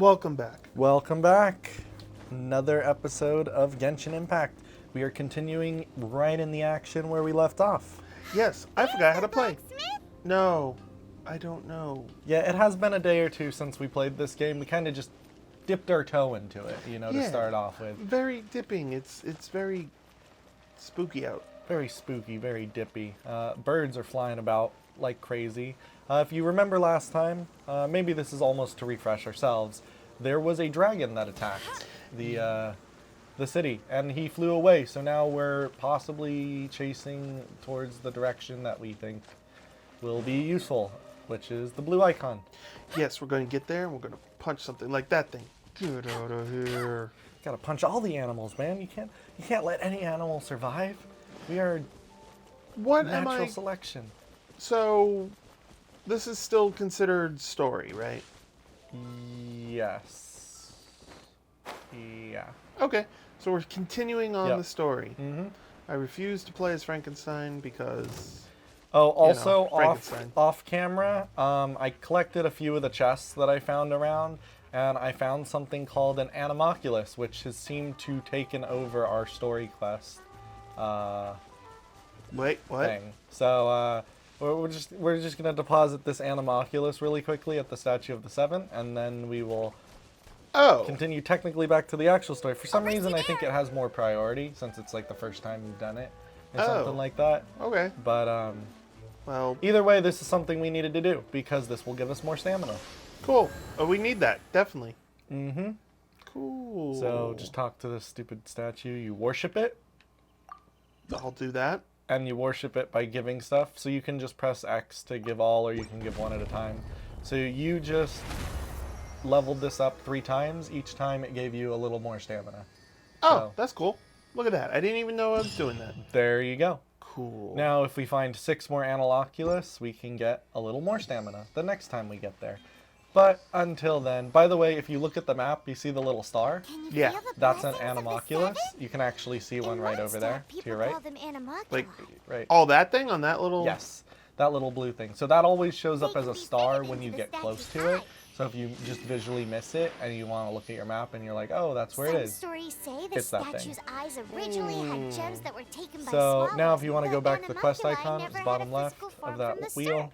Welcome back. Welcome back. Another episode of Genshin Impact. We are continuing right in the action where we left off. Yes, I forgot how to play. No, I don't know. Yeah, it has been a day or two since we played this game. We kind of just dipped our toe into it, to start off with. Very dipping. It's very spooky out. Very spooky, very dippy. Birds are flying about like crazy. If you remember last time, maybe this is almost to refresh ourselves, there was a dragon that attacked the city, and he flew away. So now we're possibly chasing towards the direction that we think will be useful, which is the blue icon. Yes, we're going to get there, and we're going to punch something like that thing. Get out of here. Gotta punch all the animals, man. You can't let any animal survive. We are natural selection. So, this is still considered story, right? Yes. Yeah. Okay, so we're continuing on Yep. the story. Mm-hmm. I refuse to play as Frankenstein because... Oh, also Frankenstein. off camera, I collected a few of the chests that I found around, and I found something called an Animalculus, which has seemed to taken over our story quest. Wait, what? Thing. So we're just gonna deposit this Animalculus really quickly at the Statue of the Seven, and then we will continue technically back to the actual story. For some reason, I think it has more priority since it's like the first time you've done it, or something like that. Okay. But well, either way, this is something we needed to do because this will give us more stamina. cool. Oh, we need that, definitely. Mm-hmm. Cool. So just talk to this stupid statue. You worship it, I'll do that. and you worship it by giving stuff. So you can just press X to give all, or you can give one at a time. So you just leveled this up 3 times. Each time it gave you a little more stamina. Oh, So- that's cool. Look at that. I didn't even know I was doing that. There you go. Cool. Now, if we find 6 more Animalculus, we can get a little more stamina the next time we get there. But until then, by the way, if you look at the map, you see the little star? Yeah. That's an Animalculus. You can actually see one right over there, to your right. Like, Right. oh, that thing on that little... Yes, that little blue thing. So that always shows up as a star when you get close to it. So if you just visually miss it and you want to look at your map and you're like, oh, that's where it is. Stories say the It's that statue's thing. eyes originally had gems that were taken by So swallows. now if you want to go The back to the quest animalculi icon, never it's had bottom a left physical of form that from the wheel.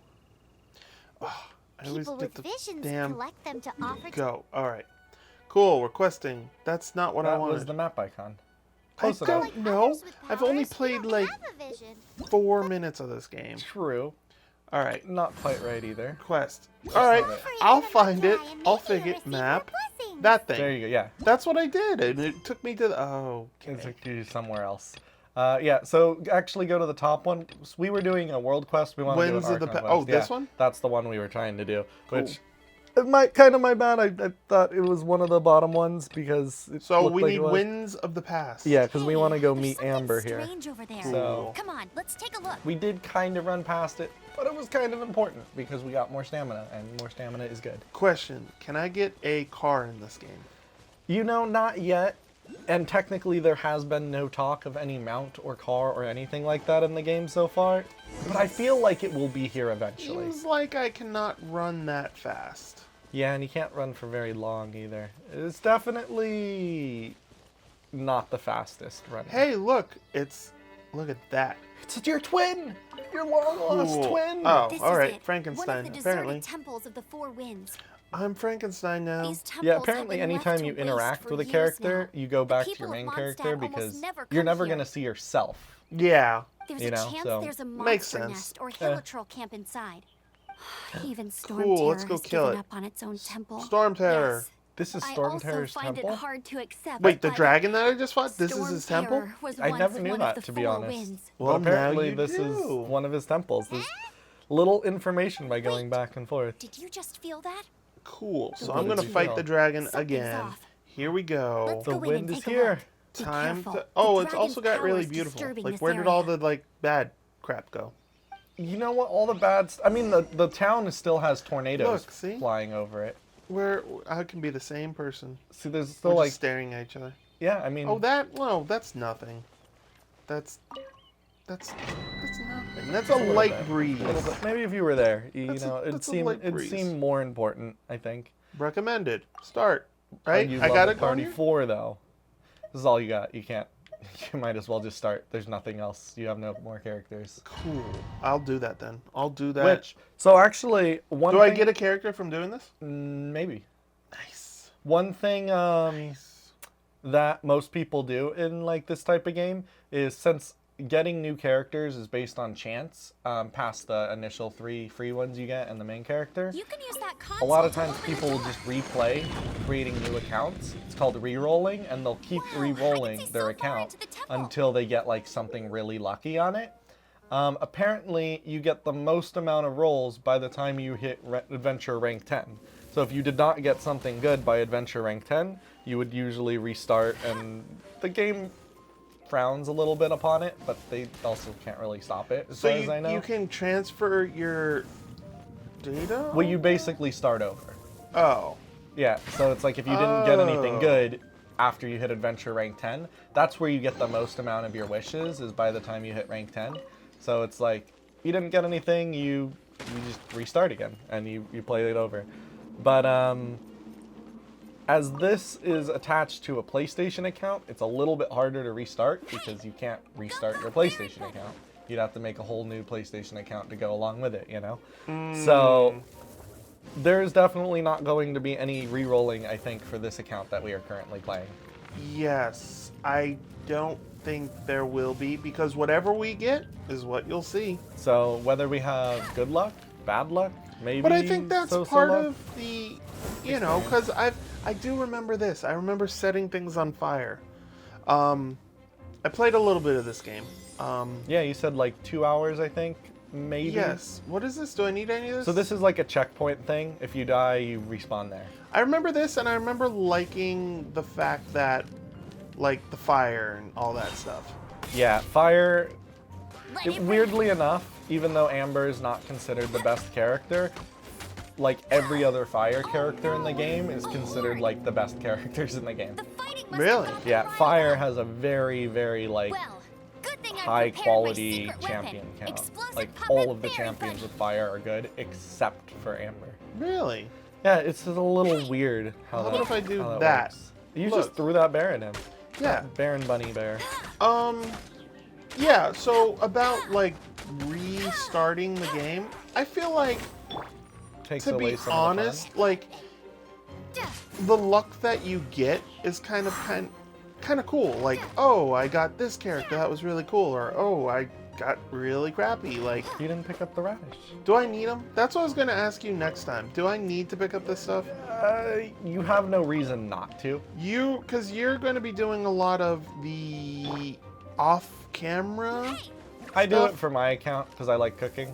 I always People did with the visions damn collect them to offer to go. All right. Cool. Requesting. That's not what I That wanted. was the map icon. I Close enough. don't know. others with I've only powers who played don't like have a vision. 4 minutes of this game. True. All right. Not quite right either. Quest. All right. not it. I'll find it. And I'll maybe fig you'll it. receive your Map. blessings. That thing. There you go, yeah. That's what I did, and it took me to the. Oh. It Okay. took you somewhere else. Yeah, so actually go to the top one. We were doing a world quest. We want to do an Winds of the Archon Pa- oh, quest. this Yeah, one? That's the one we were trying to do. Cool. Which, kind of my bad. I thought it was one of the bottom ones because it So looked we like need it was. Winds of the Past. Yeah, because we want to go There's meet something Amber here. strange over there. So- Come on, let's take a look. We did kind of run past it, but it was kind of important because we got more stamina, and more stamina is good. Question: can I get a car in this game? Not yet. And technically there has been no talk of any mount or car or anything like that in the game so far. But I feel like it will be here eventually. Seems like I cannot run that fast. Yeah, and you can't run for very long either. It's definitely not the fastest running. Hey, look! Look at that. It's your twin! Your long-lost Cool. twin! Oh, This all is right, it. Frankenstein. One of the deserted Apparently, temples of the Four Winds. I'm Frankenstein now. These temples Yeah, have apparently been left anytime to you waste interact for with a years character, now. you go back to people your of main Mondstadt character almost because never you're come never here. going to see yourself. Yeah. There's You a know, chance so- there's a Makes monster sense. nest or Hilitrol camp inside. Even Storm Cool, Terror let's go has kill given it. up on its own temple. Storm Terror. Yes. This is I Storm also Terror's find temple? it hard to accept. Wait, the but dragon that I just fought? This is Storm his temple? Terror was I once never knew one that, of the to be Four honest. Winds. Well, But apparently now you this is do. one of his temples. There's little information by going Wait. back and forth. Did you just feel that? Cool. So What I'm did gonna you fight feel? the dragon Something's again. off. Here we go. Let's The go in wind and is take a here. look. Be Time careful. to. Oh, The it's also dragon's got really power is beautiful. disturbing Like, this where did all area. the like bad crap go? You know what? All the bad... I mean, the town still has tornadoes Look, see? flying over it. Where I can be the same person. See, there's We're still just like... staring at each other. Yeah, I mean... Oh, that's nothing. That's nothing. That's a little light bit. breeze. a little bit. Maybe if you were there, That's a it'd light breeze. seem more important, I think. Recommended. Start. Right? You I got it going here? 34 though. This is all you got. You can't. You might as well just start. There's nothing else. You have no more characters. Cool. I'll do that then. I'll do that. Which, so actually, one Do thing... I get a character from doing this? Maybe. Nice. One thing Nice. that most people do in like this type of game is, since getting new characters is based on chance, past the initial 3 free ones you get and the main character, You can use that a lot of console times to open people the will door. just replay creating new accounts. It's called re-rolling, and they'll keep Wow, I can re-rolling see their so far account into the temple. until they get like something really lucky on it. Apparently, you get the most amount of rolls by the time you hit Adventure Rank 10. So if you did not get something good by Adventure Rank 10, you would usually restart, and the game frowns a little bit upon it, but they also can't really stop it, as So far as I know. you can transfer your data? Well, you basically start over. Oh. Yeah, so it's like if you didn't get anything Oh. good after you hit Adventure Rank 10, that's where you get the most amount of your wishes, is by the time you hit Rank 10. So it's like, you didn't get anything, you just restart again, and you play it over. But as this is attached to a PlayStation account, it's a little bit harder to restart, because you can't restart your PlayStation account. You'd have to make a whole new PlayStation account to go along with it, you know? So there's definitely not going to be any re-rolling, I think, for this account that we are currently playing. Yes. I don't think there will be, because whatever we get is what you'll see. So whether we have good luck, bad luck, maybe But I think that's so-so part luck, of the, you know, because I do remember this. I remember setting things on fire. I played a little bit of this game. Yeah, you said like 2 hours, I think, maybe? Yes. What is this? Do I need any of this? So this is like a checkpoint thing. If you die, you respawn there. I remember this, and I remember liking the fact that, like, the fire and all that stuff. Yeah, fire, Ready for weirdly enough, even though Amber is not considered the best character, like every other fire character in the game is considered like the best characters in the game. The fighting must Really? have gone Yeah, right fire well. has a very, very like Well, good thing I high prepared my quality secret weapon, champion count. explosive Like puppet all of the fairy champions bunny. with fire are good except for Amber. Really? Yeah, it's just a little weird how What that if I do how that? works. You Look. just threw that bear at him. Yeah. That Baron Bunny Bear. Yeah, so about, like, restarting the game, I feel like, Takes to away be some honest, of the like, the luck that you get is kind of cool. Like, oh, I got this character, that was really cool, or oh, I got really crappy. Like, fun. You didn't pick up the radish. do I need them? That's what I was gonna ask you next time. Do I need to pick up this stuff? You have no reason not to. Because you're gonna be doing a lot of the off-camera. I do stuff? it for my account because I like cooking.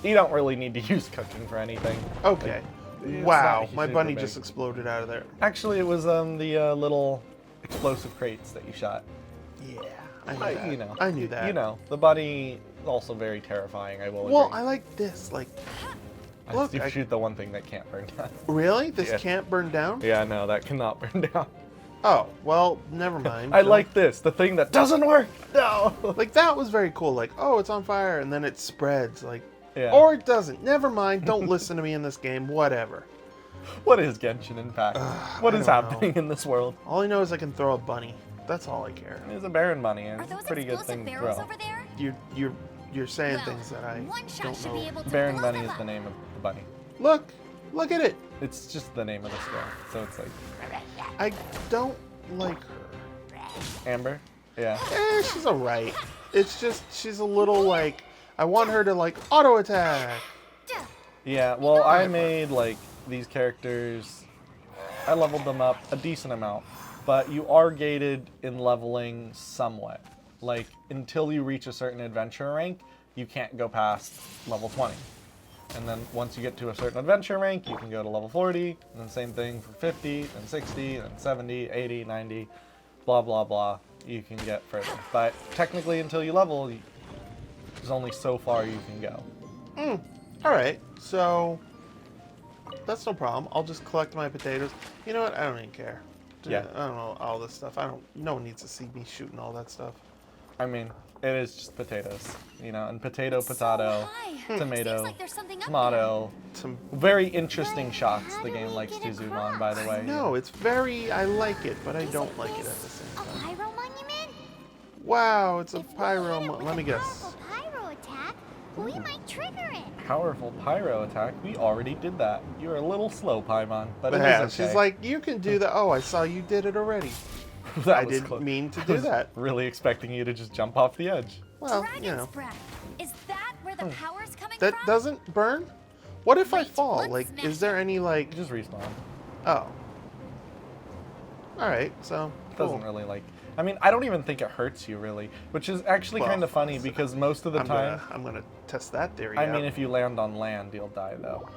You don't really need to use cooking for anything. Okay. It's Wow, not my super bunny big. just exploded out of there. Actually, it was the little explosive crates that you shot. Yeah, I knew that. You know. I knew that. You know, the bunny is also very terrifying, I will Well, agree. I like this. Like, I look, do I- shoot the one thing that can't burn down. really? This Yeah. can't burn down? Yeah, no, that cannot burn down. Oh, well, never mind. I Don't- like this, the thing that doesn't work. No. Like, that was very cool. Like, oh, it's on fire, and then it spreads. Like, Yeah. or it doesn't. Never mind. Don't listen to me in this game. Whatever. What is Genshin, in fact? What I is don't know. happening in this world? All I know is I can throw a bunny. That's all I care. It's a Baron bunny, and Are it's a those pretty good explosive thing to barrels throw. over there? You're saying Well, things that I one shot don't should be know. able to Baron blow bunny them is the up. name of the bunny. Look at it. It's just the name of the store, so it's like I don't like her. Amber. Yeah. She's alright. It's just she's a little like I want her to like auto attack. Yeah, well, I made, like, these characters, I leveled them up a decent amount, but you are gated in leveling somewhat. Like, until you reach a certain adventure rank, you can't go past level 20. And then once you get to a certain adventure rank, you can go to level 40, and then same thing for 50, and 60, and 70, 80, 90, blah, blah, blah. You can get further. But technically, until you level, there's only so far you can go. Alright, so that's no problem. I'll just collect my potatoes. You know what? I don't even care. Yeah. I don't know all this stuff. No one needs to see me shooting all that stuff. I mean, it is just potatoes, you know, and potato, tomato, Seems like there's something up tomato. Some Very interesting shots the game likes to zoom on, by the way. No, it's very. I like it, but I don't like it at the same A time. pyro monument? Wow, it's a If we pyro. hit it with Let me a guess. powerful pyro attack, we might trigger it. Powerful pyro attack. We already did that. You're a little slow, Paimon, but it Yeah, is okay. she's like, you can do that. Oh, I saw you did it already. That I was didn't close. mean to I do was that. Really expecting you to just jump off the edge. Well, Dragon's you know, breath. Is that where the power's coming that from? doesn't burn. What if I Wait, fall? let's Like, smash is there it. any like? You just respawn. Oh. All right, so It cool. doesn't really like. I mean, I don't even think it hurts you really, which is actually Well, kind of funny because most of the time, I'm gonna test that theory I out. mean, if you land on land, you'll die though.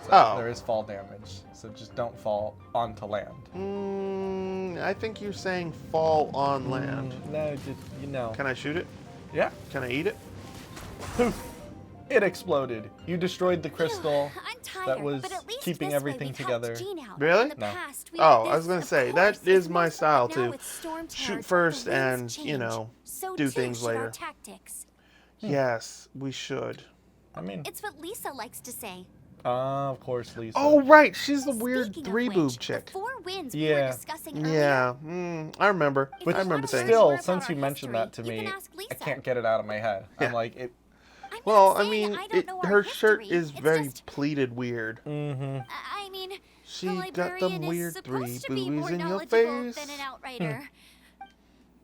So Oh. there is fall damage, so just don't fall onto land. I think you're saying fall on land. No, just, you know. Can I shoot it? Yeah. Can I eat it? Poof! It exploded. You destroyed the crystal I'm tired, that was but at least keeping this way everything we've together. helped Jean out. Really? In the No. past, we Oh, did I was gonna this, say, of that course, is even my though style, now too. with storm Shoot terrors, first the winds and, you change. know, So do too things should our later. tactics. Yes, we should. I mean, It's what Lisa likes to say. of course, Lisa. Oh, right, she's the weird Speaking of three-boob which, chick. The 4 winds we Yeah. were discussing earlier. Yeah, I remember. If But I remember wanna things. learn still, more about since our you mentioned that to history, you me, can ask I Lisa. can't get it out of my head. Yeah. I'm like, it. I'm not Well, I saying mean, I don't know our her shirt history. is It's very just, pleated weird. I mean, She the got them librarian weird is supposed three to be boobies more in your knowledgeable face. than an outrider.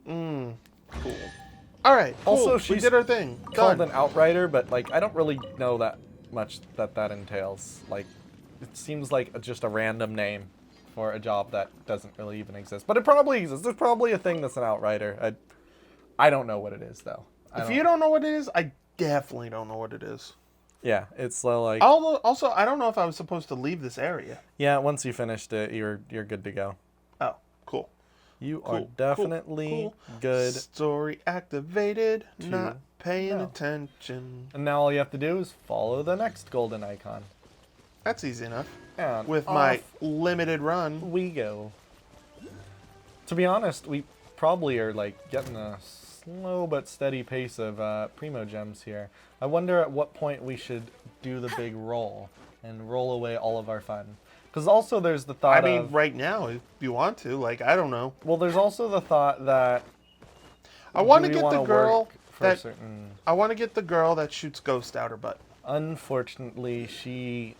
Cool. All right, cool. Also, we she's did our thing. Called Done. an outrider, but like I don't really know that much that entails. Like, it seems like just a random name for a job that doesn't really even exist. But it probably exists. There's probably a thing that's an outrider. I don't know what it is though. If you don't know what it is, I definitely don't know what it is. Yeah, it's like Also, I don't know if I was supposed to leave this area. yeah. Once you finished it, you're good to go. Oh, cool. You Cool, are definitely cool. good. Story activated. Not paying know. attention. And now all you have to do is follow the next golden icon. That's easy enough. And With my off limited run. we go. To be honest, we probably are like getting a slow but steady pace of primo gems here. I wonder at what point we should do the big roll and roll away all of our fun. Because also there's the thought I mean, of, right now, if you want to. Like, I don't know. well, there's also the thought that I want do to we get wanna the girl work for a that certain. I want to get the girl that shoots ghost out her butt. Unfortunately, she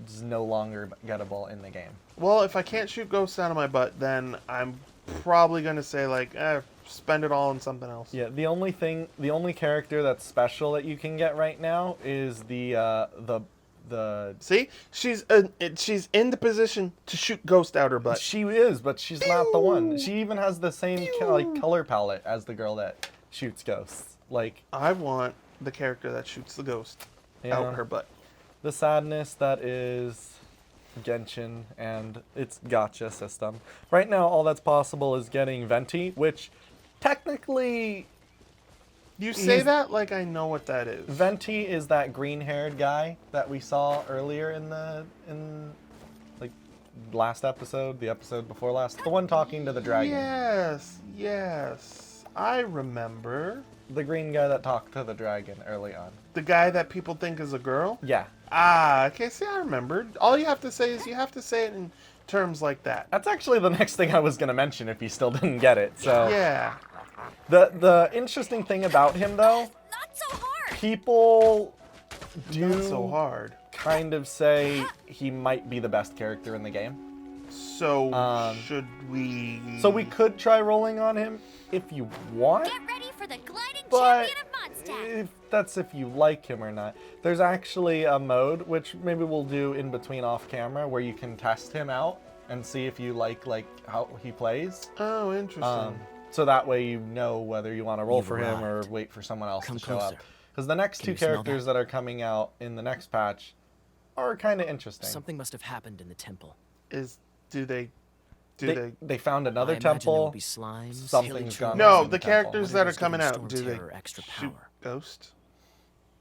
is no longer gettable in the game. Well, if I can't shoot ghosts out of my butt, then I'm probably gonna say like, spend it all on something else. Yeah, the only character that's special that you can get right now is the See, she's in the position to shoot ghost out her butt. She is, but she's not the one. She even has the same color palette as the girl that shoots ghosts. Like, I want the character that shoots the ghost yeah, out her butt. the sadness that is Genshin and its gacha system. Right now, all that's possible is getting Venti, which technically You say He's- that like I know what that is. Venti is that green-haired guy that we saw earlier in like last episode, the episode before last, the one talking to the dragon. Yes, I remember. The green guy that talked to the dragon early on. The guy that people think is a girl? Yeah. Ah, okay, see, I remembered. All you have to say is you have to say it in terms like that. That's actually the next thing I was going to mention if you still didn't get it. So Yeah. the interesting thing about him though, Not so hard. people do Not so hard. kind of say he might be the best character in the game. So, Um, should we... So we could try rolling on him if you want. Get ready for the gliding But champion of Mondstadt. if you like him or not. There's actually a mode, which maybe we'll do in between off camera, where you can test him out and see if you like how he plays. Oh, interesting. So that way you know whether you want to roll You've for him or arrived. wait for someone else Come to show up. closer. Because the next Can two you smell characters that are coming out in the next patch are kind of interesting. Something must have happened in the temple. Do they... They found another I imagine there temple. will be slimes, Something's hilly gone trees, No, in the the temple. characters that are whatever's coming giving out, Storm do they Terror extra shoot power. ghost?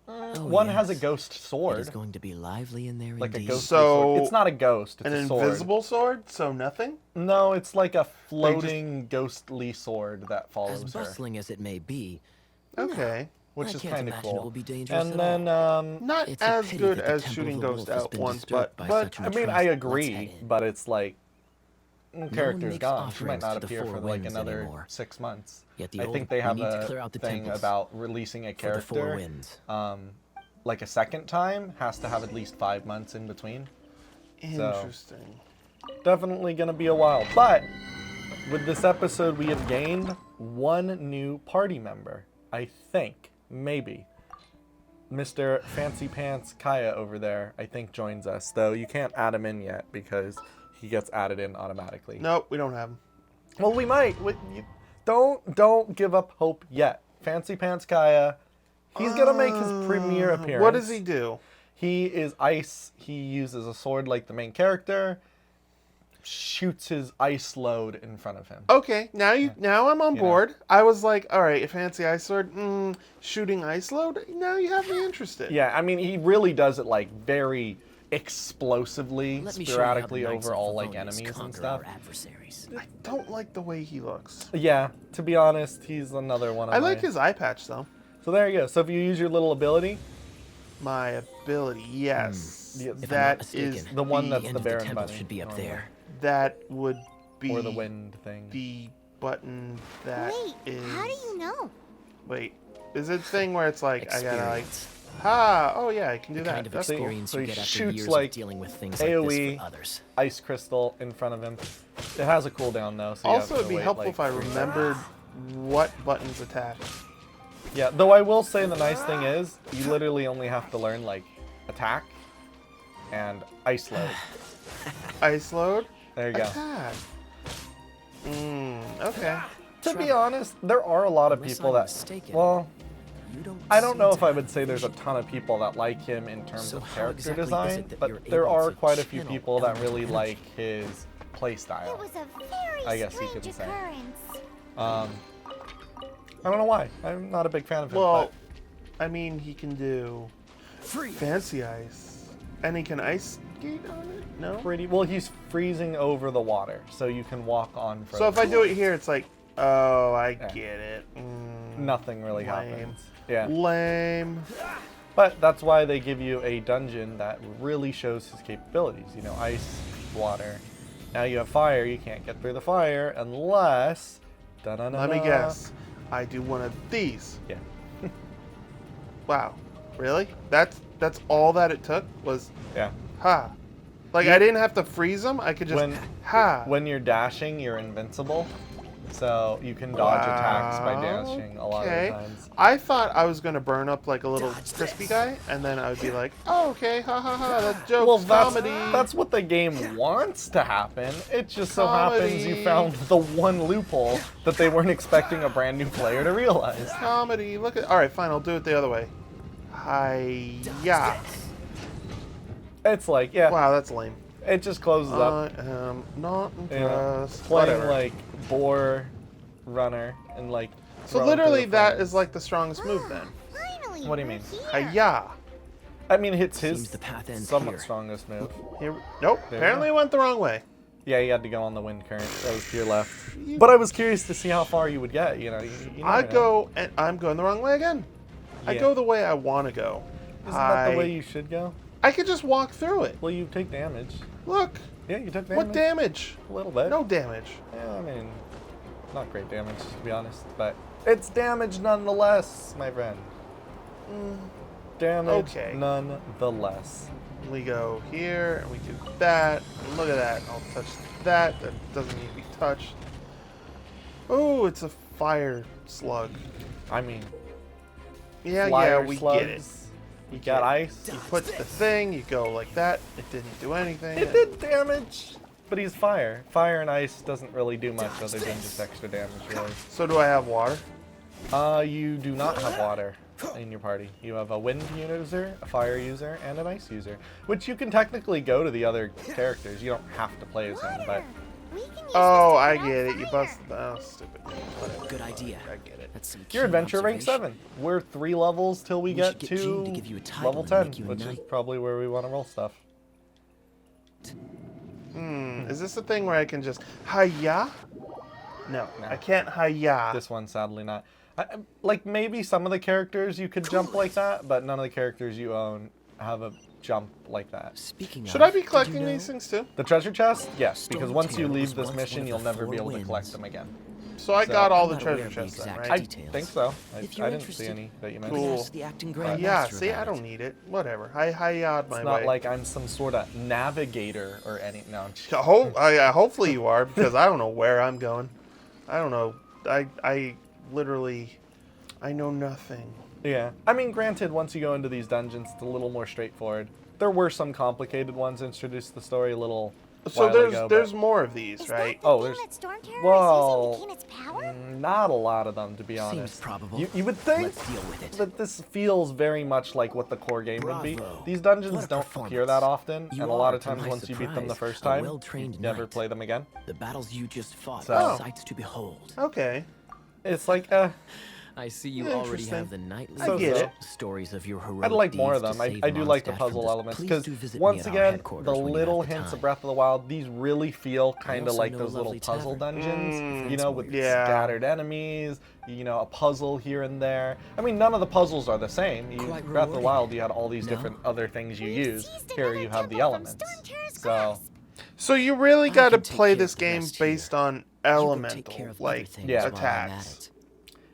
One has a yes. ghost It sword. is going to be lively in there Like a indeed. ghost So, sword. It's not a ghost, it's An a sword. invisible sword, so nothing? No, it's like a floating ghostly sword that As follows her. bustling as it may be, Okay. Which I is can't kind of imagine cool. it will be dangerous And at then, Not It's a as pity good that the as Temple shooting of the Ghost Wolf has out been once, disturbed but by such an I mean, I atrocity. Let's head agree, in. but it's like, character's makes gone. She might offerings not to the appear four for like winds another anymore. 6 months. Yet the I old- think they we have need to a clear out the thing temples about releasing a for the four character, winds. like a second time, has to have at least 5 months in between. Interesting. Definitely gonna be a while. But with this episode, we have gained one new party member. I think, maybe. Mr. Fancy Pants Kaeya over there, I think, joins us. Though you can't add him in yet because he gets added in automatically. Nope, we don't have him. Well, we might. Don't give up hope yet. Fancy Pants Kaeya, he's gonna make his premiere appearance. What does he do? He is ice. He uses a sword like the main character. Shoots his ice load in front of him. Okay, now I'm on You know. board. I was like, all right, a fancy ice sword, shooting ice load. Now you have me interested. Yeah, I mean, he really does it like very explosively, Let me show you how the sporadically Knights over of all like Favonius enemies and conquer stuff. our adversaries. I don't like the way he looks. Yeah, to be honest, he's another one of I my... like his eye patch though. So there you go. So if you use your little ability, My ability, yes. Yeah, If I'm not That mistaken, is the one the that's end the of the Baron temple button should be up normally. there. that would be Or the wind thing. the button that Wait, is. how do you know? Wait, is it a thing where it's like I gotta like, Experience. oh yeah, I can do The that. kind of That's cool. experience So you he get after shoots, years like, of dealing with things like AoE. this for others. Ice crystal in front of him. It has a cooldown though. So you Also, have it'd to be wait, helpful like, if I 3 seconds. remembered what buttons attack. Yeah, though I will say the nice thing is, you literally only have to learn, like, attack and ice load. Ice load. There you go. Attack. Okay. To be honest, there are a lot of Unless people I'm that... mistaken, Well, You don't I don't seem know to if I have would say there's a vision. ton of people that like him in terms So of how character exactly is design, it that but you're there able are to quite a few channel people that elemental really energy? like his It playstyle. was a very I guess you strange could say. occurrence. I don't know why. I'm not a big fan of him. Well, I mean, he can do Free. fancy ice, and he can ice skate on it. No. but pretty well. He's freezing over the water, so you can walk on. Frozen. So if I do it here, it's like, oh, I Yeah. get it. nothing really Lame. happens. Yeah, Lame. but that's why they give you a dungeon that really shows his capabilities. You know, ice, water. Now you have fire. You can't get through the fire unless. Let me guess. I do one of these. Yeah. Wow. Really? That's all that it took was Yeah. ha. Like I didn't have to freeze them. I could just ha. When you're dashing, you're invincible, so you can dodge attacks by dashing a lot of the times. I thought I was gonna burn up like a little crispy guy, and then I would be like, "Oh, okay, ha ha ha, that joke's Well, comedy." that's what the game wants to happen. It just so happens you Comedy. found the one loophole that they weren't expecting a brand new player to realize. Comedy. Look at. All right, fine. I'll do it the other way. Hi-ya. It's like, yeah, Wow, that's lame. it just closes up. I am not You know, impressed. playing Whatever. like boar runner and like. So throwing through literally, the that flames. is like the strongest move then. Finally, What do you we're mean? here. Hi-ya. I mean, it's his Seems the path ends somewhat here. strongest move. Here. Nope. There you Apparently, go. it went the wrong way. Yeah, you had to go on the wind current. That was to your left. But I was curious to see how far you would get. You know, you I never know. go, and I'm going the wrong way again. I Yeah. go the way I want to go. Isn't that the way you should go? I could just walk through it. Well, you take damage. Look. Yeah, you took damage. What damage? A little bit. No damage. Yeah, I mean, not great damage to be honest, but it's damage nonetheless, my friend. Damage Okay. nonetheless. We go here, and we do that. And look at that. I'll touch that. That doesn't need to be touched. Oh, it's a fire slug. I mean, Yeah, flyer we slugs. get it. You got ice. You put the thing, you go like that. It didn't do anything. It did damage, but he's fire. Fire and ice doesn't really do much other than just extra damage, really. So do I have water? You do not have water in your party. You have a wind user, a fire user, and an ice user, which you can technically go to the other characters. You don't have to play as him, but We can use Oh, this to I put out get it. You fire. bust. Oh, stupid. Whatever. Good idea. I get it. That's some Your keen adventure rank observation. 7. We're 3 levels till we We get should get to Jean to give you a title level and 10, make you a which is knight. probably where we want to roll stuff. Is this a thing where I can just hiya? No, I can't hiya. This one, sadly, not. Like, maybe some of the characters you could jump like that, but none of the characters you own have a jump like that. Speaking Should of, I be did collecting you know these things too? The treasure chest? Yes, because once you Stormtail leave was this once mission, one of you'll the never be four able to collect winds. them again. So I So- got all I'm the not aware treasure of the chests then, exact right? I details. think so. If I you're didn't see interested, any that you you mentioned. Cool. can ask the acting Grand Yeah, Master see, about I it. don't need it. Whatever. I hiyaed my It's not way. like I'm some sort of navigator or any. No, I'm just- Hopefully you are, because I don't know where I'm going. I don't know. I literally, I know nothing. Yeah. I mean, granted, once you go into these dungeons, it's a little more straightforward. There were some complicated ones introduced to the story a little So while ago, there's but more of these, Is right? that the Oh, thing there's- that Stormterror well, is using to gain its power? not a lot of them, to be Seems honest. probable. You would think Let's deal with it. that this feels very much like what the core game would be. Bravo. These dungeons What a don't appear performance. that often, You and a lot are, of to times my once you beat them the surprise, first a time, well-trained you never knight. play them again. The battles you just fought So- are sights to behold. Okay. It's like, I see you Yeah, already interesting. have the knightly I get it. stories of your heroic I'd like more of deeds them. to save I do like the Mondstadt puzzle from elements Please because do visit me once at our again, headquarters the when you have little the hints of time. Breath of the Wild, these really feel kind of also like know a those little lovely puzzle tavern. dungeons, you know, with yeah. scattered enemies, you know, a puzzle here and there. I mean, none of the puzzles are the same. You, Quite Breath of the rewarding. Wild, you had all these No? different other things you We've use. seized Here another you have the temple from elements. Stormterror's So, grasp. So you really I got to can take play care this of the game rest based here. on You go take elemental, care of like other things Yeah. while I'm at attacks. it.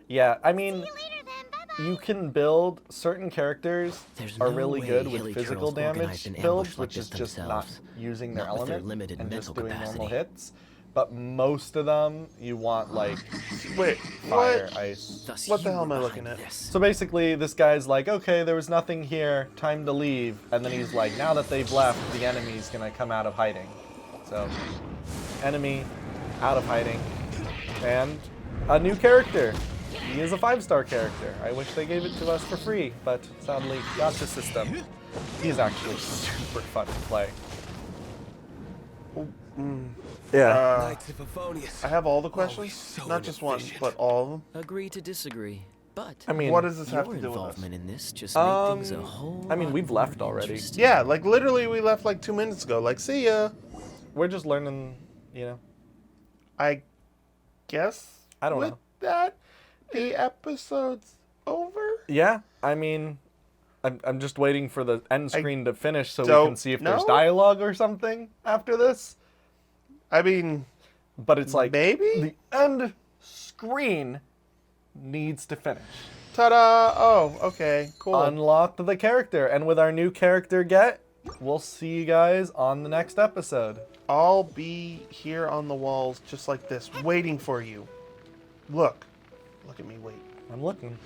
yeah, I mean, See you later then. Bye-bye. you can build certain characters There's are no really way good with Hilly physical Girls damage organized an builds, ambush like which is this just not themselves. using their Not with their element limited and just mental doing normal capacity. hits. But most of them, you want like Wait, fire, what? ice. Thus What the you hell were am I looking behind at? this. So basically, this guy's like, okay, there was nothing here, time to leave. And then he's like, now that they've left, the enemy's gonna come out of hiding. So, enemy, out of hiding, and a new character. He is a 5-star character. I wish they gave it to us for free, but sadly, Gacha system. He's actually super fun to play. Yeah. Knights of Favonius. I have all the questions, Always so not just one, inefficient. but all of them. Agree to disagree. But I mean, What does this have your to do with us? involvement in this just made things a whole I mean, lot we've more left already. interesting. Yeah, like literally we left like 2 minutes ago. Like, see ya. we're just learning, you know. I guess I don't with know. that, the episode's over. Yeah, I mean, I'm just waiting for the end screen to finish so we don't can see if there's know. dialogue or something after this. I mean, But it's like maybe? the end screen needs to finish. Ta-da! Oh, okay, cool. Unlock the character, and with our new character get, we'll see you guys on the next episode. I'll be here on the walls just like this, waiting for you. Look at me wait. I'm looking.